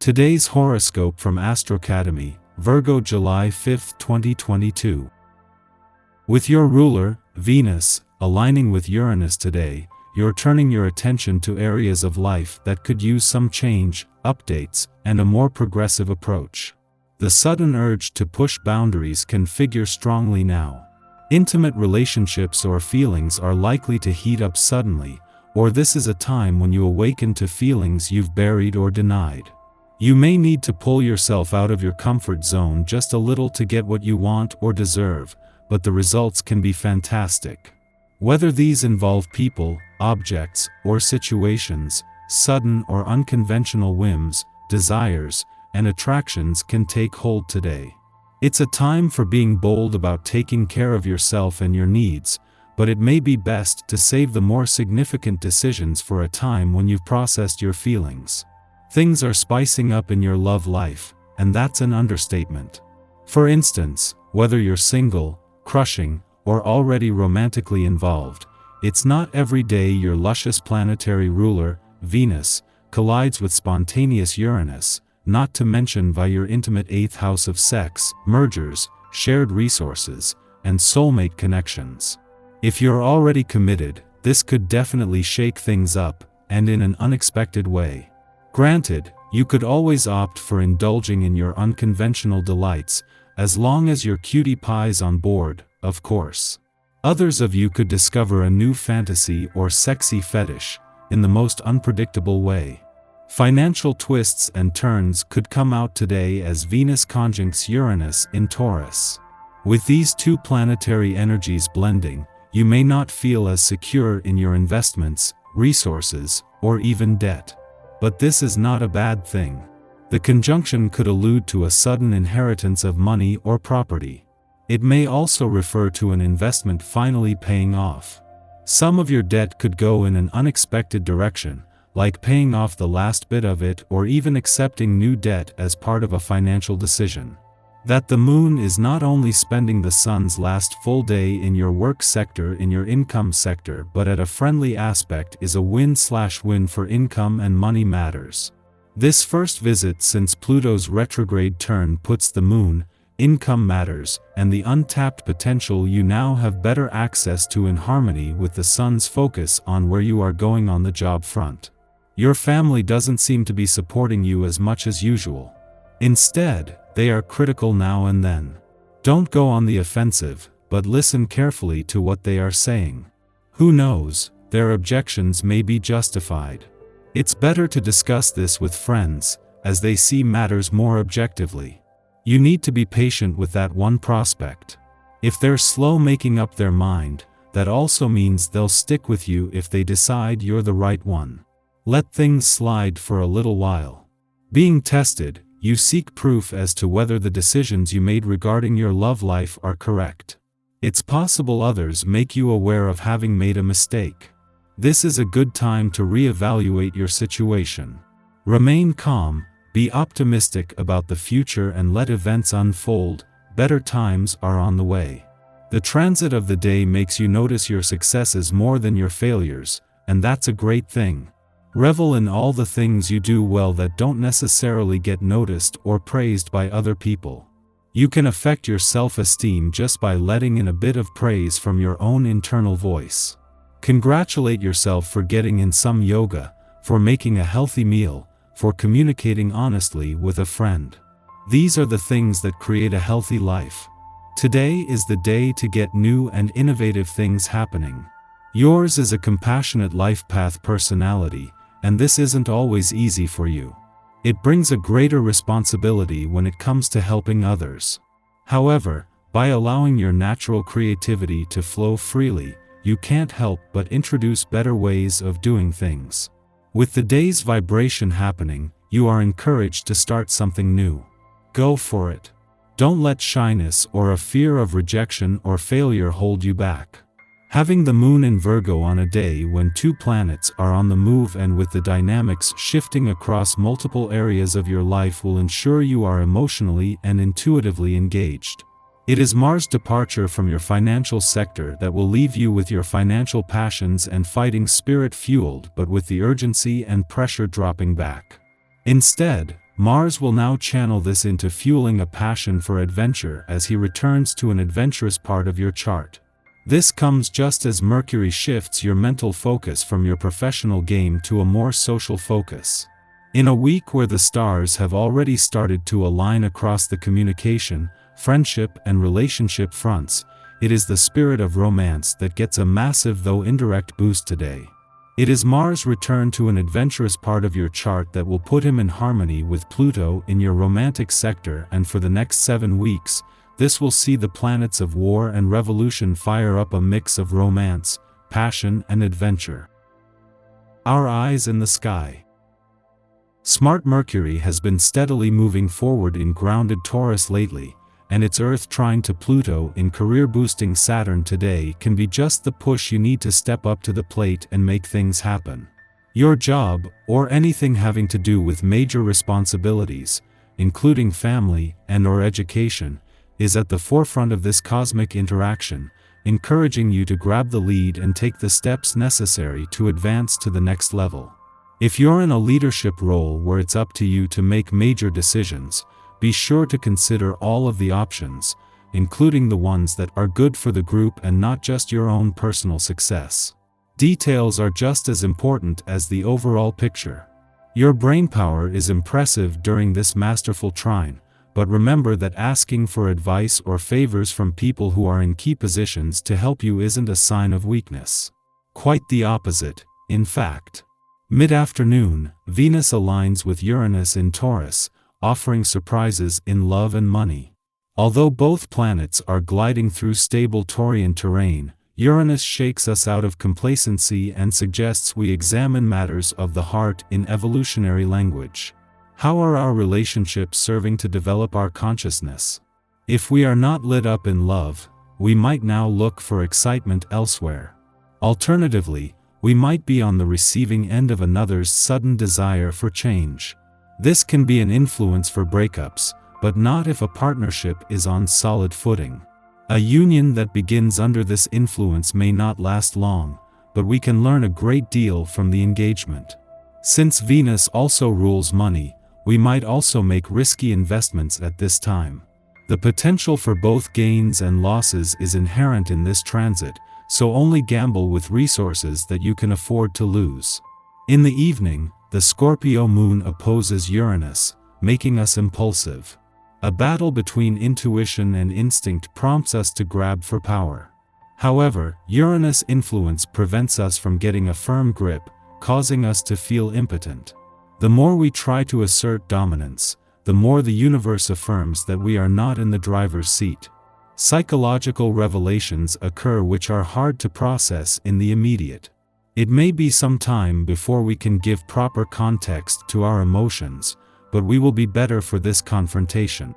Today's horoscope from Astrocademy, Virgo July 5, 2022. With your ruler, Venus, aligning with Uranus today, you're turning your attention to areas of life that could use some change, updates, and a more progressive approach. The sudden urge to push boundaries can figure strongly now. Intimate relationships or feelings are likely to heat up suddenly, or this is a time when you awaken to feelings you've buried or denied. You may need to pull yourself out of your comfort zone just a little to get what you want or deserve, but the results can be fantastic. Whether these involve people, objects, or situations, sudden or unconventional whims, desires, and attractions can take hold today. It's a time for being bold about taking care of yourself and your needs, but it may be best to save the more significant decisions for a time when you've processed your feelings. Things are spicing up in your love life, and that's an understatement. For instance, whether you're single, crushing, or already romantically involved, it's not every day your luscious planetary ruler, Venus, collides with spontaneous Uranus, not to mention via your intimate 8th house of sex, mergers, shared resources, and soulmate connections. If you're already committed, this could definitely shake things up, and in an unexpected way. Granted, you could always opt for indulging in your unconventional delights, as long as your cutie pie's on board, of course. Others of you could discover a new fantasy or sexy fetish, in the most unpredictable way. Financial twists and turns could come out today as Venus conjuncts Uranus in Taurus. With these two planetary energies blending, you may not feel as secure in your investments, resources, or even debt. But this is not a bad thing. The conjunction could allude to a sudden inheritance of money or property. It may also refer to an investment finally paying off. Some of your debt could go in an unexpected direction, like paying off the last bit of it or even accepting new debt as part of a financial decision. That the moon is not only spending the sun's last full day in your work sector in your income sector but at a friendly aspect is a win/win for income and money matters. This first visit since Pluto's retrograde turn puts the moon, income matters, and the untapped potential you now have better access to in harmony with the sun's focus on where you are going on the job front. Your family doesn't seem to be supporting you as much as usual. Instead, they are critical now and then. Don't go on the offensive, but listen carefully to what they are saying. Who knows, their objections may be justified. It's better to discuss this with friends, as they see matters more objectively. You need to be patient with that one prospect. If they're slow making up their mind, that also means they'll stick with you if they decide you're the right one. Let things slide for a little while. Being tested, you seek proof as to whether the decisions you made regarding your love life are correct. It's possible others make you aware of having made a mistake. This is a good time to reevaluate your situation. Remain calm, be optimistic about the future and let events unfold. Better times are on the way. The transit of the day makes you notice your successes more than your failures, and that's a great thing. Revel in all the things you do well that don't necessarily get noticed or praised by other people. You can affect your self-esteem just by letting in a bit of praise from your own internal voice. Congratulate yourself for getting in some yoga, for making a healthy meal, for communicating honestly with a friend. These are the things that create a healthy life. Today is the day to get new and innovative things happening. Yours is a compassionate life path personality, and this isn't always easy for you. It brings a greater responsibility when it comes to helping others. However, by allowing your natural creativity to flow freely, you can't help but introduce better ways of doing things. With the day's vibration happening, you are encouraged to start something new. Go for it. Don't let shyness or a fear of rejection or failure hold you back. Having the moon in Virgo on a day when two planets are on the move and with the dynamics shifting across multiple areas of your life will ensure you are emotionally and intuitively engaged. It is Mars' departure from your financial sector that will leave you with your financial passions and fighting spirit fueled but with the urgency and pressure dropping back. Instead, Mars will now channel this into fueling a passion for adventure as he returns to an adventurous part of your chart. This comes just as Mercury shifts your mental focus from your professional game to a more social focus. In a week where the stars have already started to align across the communication, friendship, and relationship fronts, it is the spirit of romance that gets a massive though indirect boost today. It is Mars' return to an adventurous part of your chart that will put him in harmony with Pluto in your romantic sector, and for the next 7 weeks, this will see the planets of war and revolution fire up a mix of romance, passion, and adventure. Our eyes in the sky. Smart Mercury has been steadily moving forward in grounded Taurus lately, and its Earth trine to Pluto in career-boosting Saturn today can be just the push you need to step up to the plate and make things happen. Your job, or anything having to do with major responsibilities, including family and/or education, is at the forefront of this cosmic interaction, encouraging you to grab the lead and take the steps necessary to advance to the next level. If you're in a leadership role where it's up to you to make major decisions, be sure to consider all of the options, including the ones that are good for the group and not just your own personal success. Details are just as important as the overall picture. Your brainpower is impressive during this masterful trine, but remember that asking for advice or favors from people who are in key positions to help you isn't a sign of weakness. Quite the opposite, in fact. Mid-afternoon, Venus aligns with Uranus in Taurus, offering surprises in love and money. Although both planets are gliding through stable Taurian terrain, Uranus shakes us out of complacency and suggests we examine matters of the heart in evolutionary language. How are our relationships serving to develop our consciousness? If we are not lit up in love, we might now look for excitement elsewhere. Alternatively, we might be on the receiving end of another's sudden desire for change. This can be an influence for breakups, but not if a partnership is on solid footing. A union that begins under this influence may not last long, but we can learn a great deal from the engagement. Since Venus also rules money, we might also make risky investments at this time. The potential for both gains and losses is inherent in this transit, so only gamble with resources that you can afford to lose. In the evening, the Scorpio moon opposes Uranus, making us impulsive. A battle between intuition and instinct prompts us to grab for power. However, Uranus' influence prevents us from getting a firm grip, causing us to feel impotent. The more we try to assert dominance, the more the universe affirms that we are not in the driver's seat. Psychological revelations occur which are hard to process in the immediate. It may be some time before we can give proper context to our emotions, but we will be better for this confrontation.